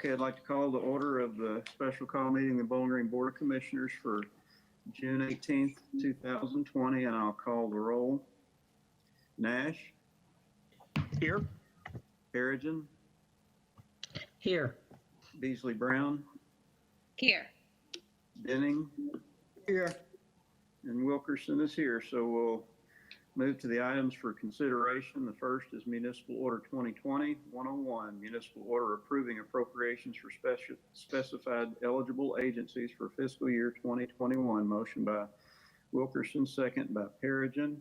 Okay, I'd like to call the order of the special call meeting of the Bowling Green Board of Commissioners for June 18th, 2020, and I'll call the roll. Nash? Here. Perigin? Here. Beasley Brown? Here. Denning? Here. And Wilkerson is here, so we'll move to the items for consideration. The first is Municipal Order 2020-101, Municipal Order approving appropriations for specified eligible agencies for fiscal year 2021. Motion by Wilkerson, second by Perigin.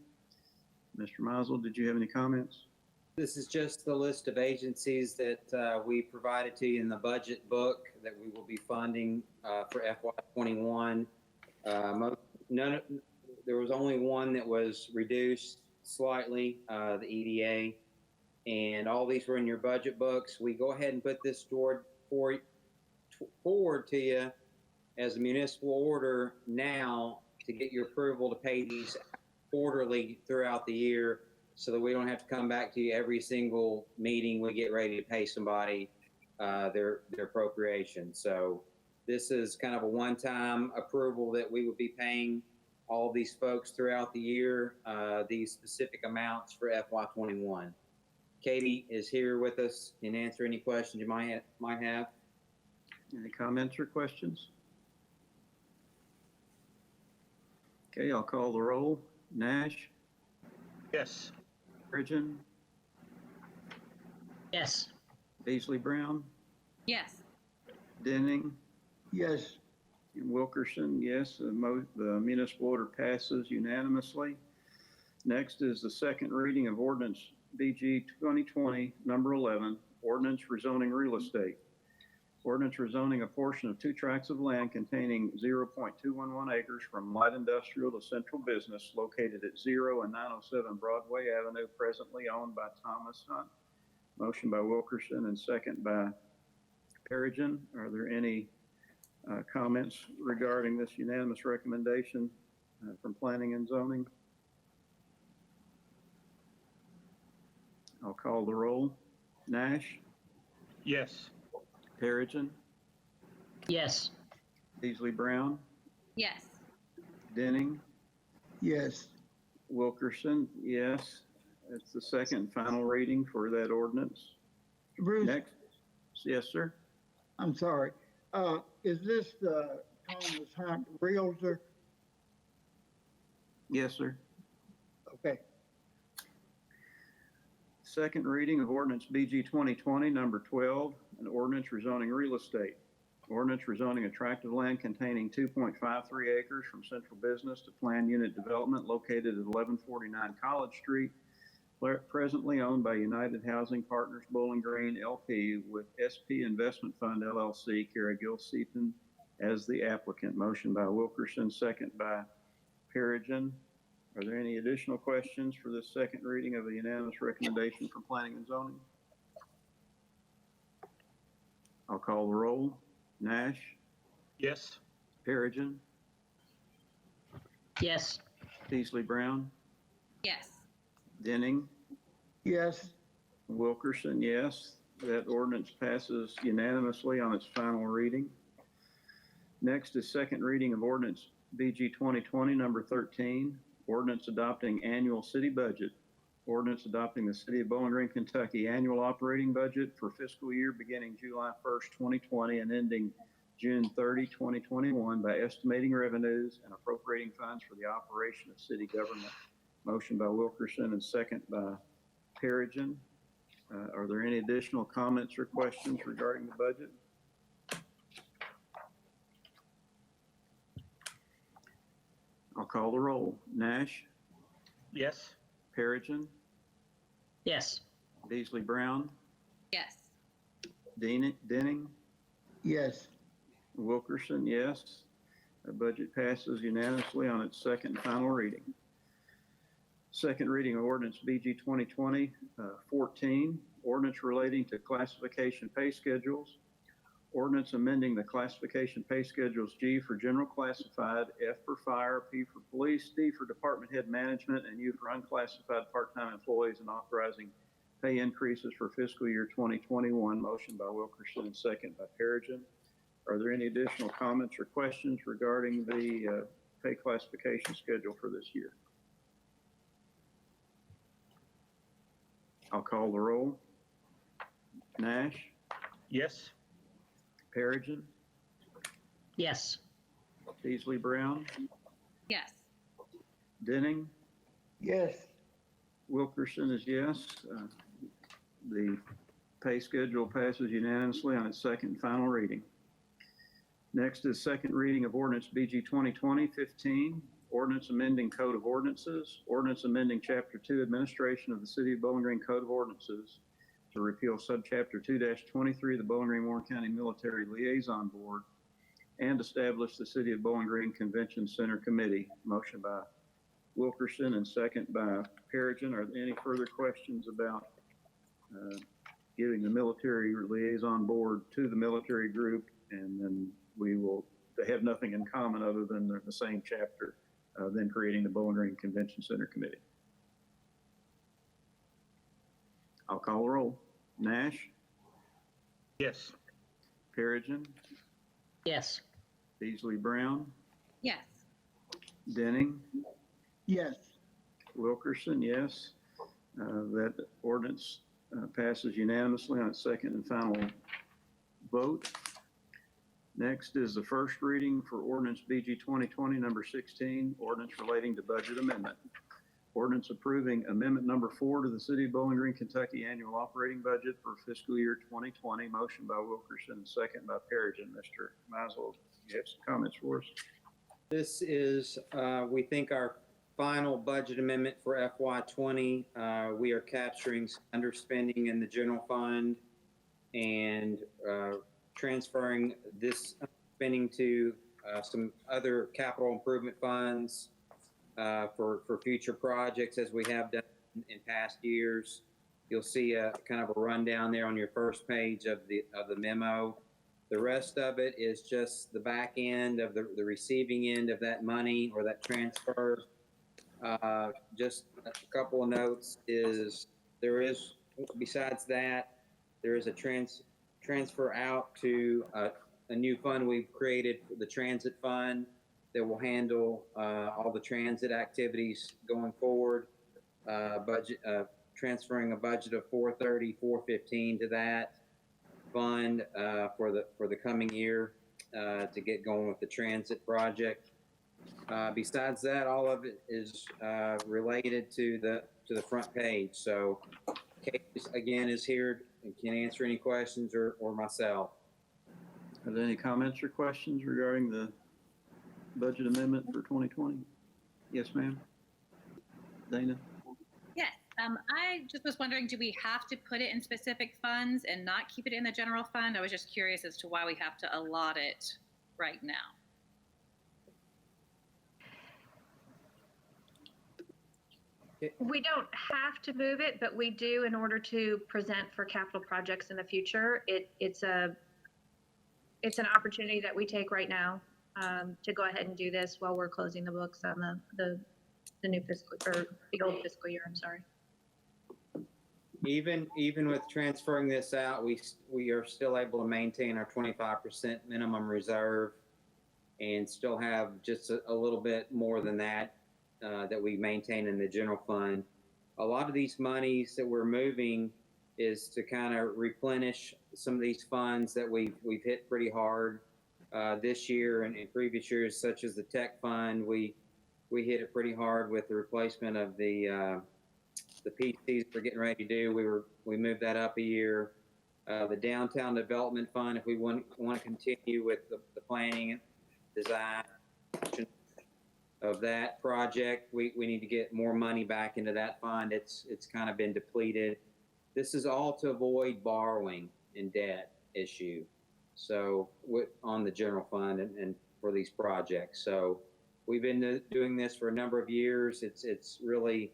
Mr. Meisel, did you have any comments? This is just the list of agencies that we provided to you in the budget book that we will be funding for FY21. There was only one that was reduced slightly, the EDA, and all these were in your budget books. We go ahead and put this forward to you as a municipal order now to get your approval to pay these quarterly throughout the year, so that we don't have to come back to you every single meeting we get ready to pay somebody their appropriation. So this is kind of a one-time approval that we would be paying all of these folks throughout the year, these specific amounts for FY21. Katie is here with us and answer any questions you might have. Any comments or questions? Okay, I'll call the roll. Nash? Yes. Perigin? Yes. Beasley Brown? Yes. Denning? Yes. And Wilkerson, yes. The municipal order passes unanimously. Next is the second reading of Ordinance BG 2020, number 11, Ordinance Rezoning Real Estate. Ordinance rezoning a portion of 2 tracts of land containing 0.211 acres from light industrial to central business located at 0 and 907 Broadway Avenue, presently owned by Thomas Hunt. Motion by Wilkerson and second by Perigin. Are there any comments regarding this unanimous recommendation from Planning and Zoning? I'll call the roll. Nash? Yes. Perigin? Yes. Beasley Brown? Yes. Denning? Yes. Wilkerson, yes. That's the second and final reading for that ordinance. Bruce, Next. Yes, sir. I'm sorry. Is this the Thomas Hunt Realtor? Yes, sir. Okay. Second reading of Ordinance BG 2020, number 12, an ordinance rezoning real estate. Ordinance rezoning a tract of land containing 2.53 acres from central business to planned unit development located at 1149 College Street, presently owned by United Housing Partners Bowling Green LP with SP Investment Fund LLC, Kara Gilseaton as the applicant. Motion by Wilkerson, second by Perigin. Are there any additional questions for this second reading of the unanimous recommendation from Planning and Zoning? I'll call the roll. Nash? Yes. Perigin? Yes. Beasley Brown? Yes. Denning? Yes. Wilkerson, yes. That ordinance passes unanimously on its final reading. Next is second reading of Ordinance BG 2020, number 13, Ordinance adopting annual city budget. Ordinance adopting the City of Bowling Green, Kentucky annual operating budget for fiscal year beginning July 1st, 2020 and ending June 30, 2021 by estimating revenues and appropriating funds for the operation of city government. Motion by Wilkerson and second by Perigin. Are there any additional comments or questions regarding the budget? I'll call the roll. Nash? Yes. Perigin? Yes. Beasley Brown? Yes. Denning? Yes. Wilkerson, yes. The budget passes unanimously on its second and final reading. Second reading of Ordinance BG 2020, 14, ordinance relating to classification pay schedules. Ordinance amending the classification pay schedules: G for general classified, F for fire, P for police, D for department head management, and U for unclassified part-time employees, and authorizing pay increases for fiscal year 2021. Motion by Wilkerson and second by Perigin. Are there any additional comments or questions regarding the pay classification schedule for this year? I'll call the roll. Nash, Yes. Perigin, Yes. Beasley Brown, Yes. Denning, Yes. Wilkerson is yes. The pay schedule passes unanimously on its second and final reading. Next is second reading of Ordinance BG 2020-15, Ordinance amending Code of Ordinances, Ordinance amending Chapter 2 Administration of the City of Bowling Green Code of Ordinances to repeal Subchapter 2-23 the Bowling Green Warren County Military Liaison Board and establish the City of Bowling Green Convention Center Committee. Motion by Wilkerson and second by Perigin. Are there any further questions about giving the Military Liaison Board to the military group? And then they have nothing in common other than they're the same chapter, then creating the Bowling Green Convention Center Committee. I'll call the roll. Nash, Yes. Perigin, Yes. Beasley Brown, Yes. Denning, Yes. Wilkerson, yes. That ordinance passes unanimously on its second and final vote. Next is the first reading for Ordinance BG 2020, number 16, ordinance relating to budget amendment. Ordinance approving amendment number 4 to the City of Bowling Green, Kentucky annual operating budget for fiscal year 2020. Motion by Wilkerson and second by Perigin. Mr. Mizel, you have some comments for us? This is, we think, our final budget amendment for FY20. We are capturing underspending in the general fund and transferring this spending to some other capital improvement funds for future projects as we have done in past years. You'll see a kind of a rundown there on your first page of the memo. The rest of it is just the back end of the receiving end of that money or that transfer. Just a couple of notes is besides that, there is a transfer out to a new fund we've created, the transit fund, that will handle all the transit activities going forward. Transferring a budget of $415 to that fund for the coming year to get going with the transit project. Besides that, all of it is related to the front page. So Kate again is here and can answer any questions or myself. Are there any comments or questions regarding the budget amendment for 2020? Yes, ma'am. Dana? Yes. I just was wondering, do we have to put it in specific funds and not keep it in the general fund? I was just curious as to why we have to allot it right now. We don't have to move it, but we do in order to present for capital projects in the future. It's an opportunity that we take right now to go ahead and do this while we're closing the books on the new fiscal, or the old fiscal year, I'm sorry. Even with transferring this out, we are still able to maintain our 25% minimum reserve and still have just a little bit more than that that we maintain in the general fund. A lot of these monies that we're moving is to kind of replenish some of these funds that we've hit pretty hard this year and in previous years, such as the tech fund. We hit it pretty hard with the replacement of the PCs we're getting ready to do. We moved that up a year. The downtown development fund, if we want to continue with the planning and design of that project, we need to get more money back into that fund. It's kind of been depleted. This is all to avoid borrowing and debt issue. So on the general fund and for these projects. So we've been doing this for a number of years. It's really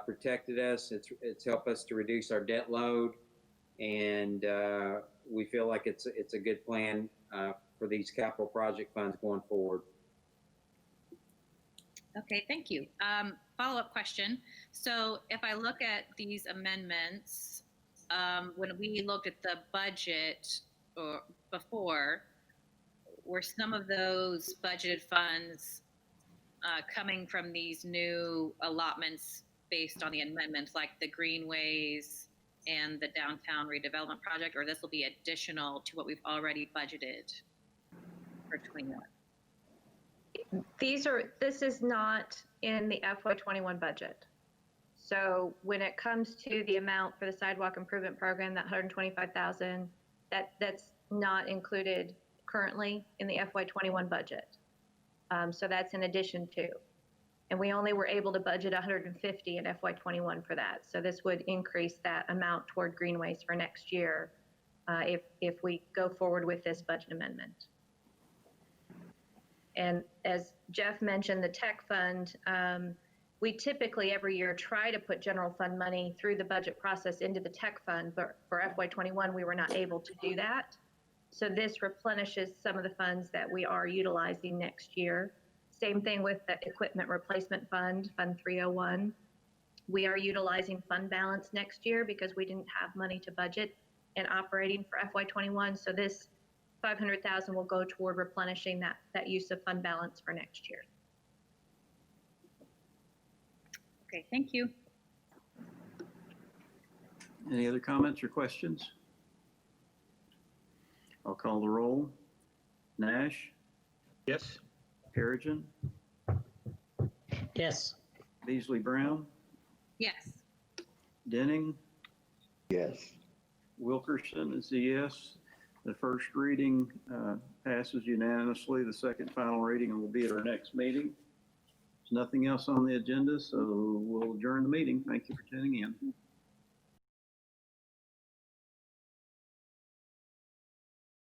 protected us. It's helped us to reduce our debt load, and we feel like it's a good plan for these capital project funds going forward. Okay, thank you. follow-up question. So if I look at these amendments, when we looked at the budget or before, were some of those budgeted funds coming from these new allotments based on the amendments, like the greenways and the downtown redevelopment project, or this will be additional to what we've already budgeted for 21? This is not in the FY21 budget. So when it comes to the amount for the sidewalk improvement program, that 125,000, that's not included currently in the FY21 budget. So that's in addition to, and we only were able to budget 150 in FY21 for that. So this would increase that amount toward greenways for next year if we go forward with this budget amendment. And as Jeff mentioned, the tech fund, we typically every year try to put general fund money through the budget process into the tech fund, but for FY21, we were not able to do that. So this replenishes some of the funds that we are utilizing next year. Same thing with the equipment replacement fund, Fund 301. We are utilizing fund balance next year because we didn't have money to budget and operating for FY21. So this 500,000 will go toward replenishing that use of fund balance for next year. Okay, thank you. Any other comments or questions? I'll call the roll. Nash, Yes. Perigin, Yes. Beasley Brown, Yes. Denning, Yes. Wilkerson is a yes. The first reading passes unanimously. The second final reading will be at our next meeting. There's nothing else on the agenda, so we'll adjourn the meeting. Thank you for tuning in.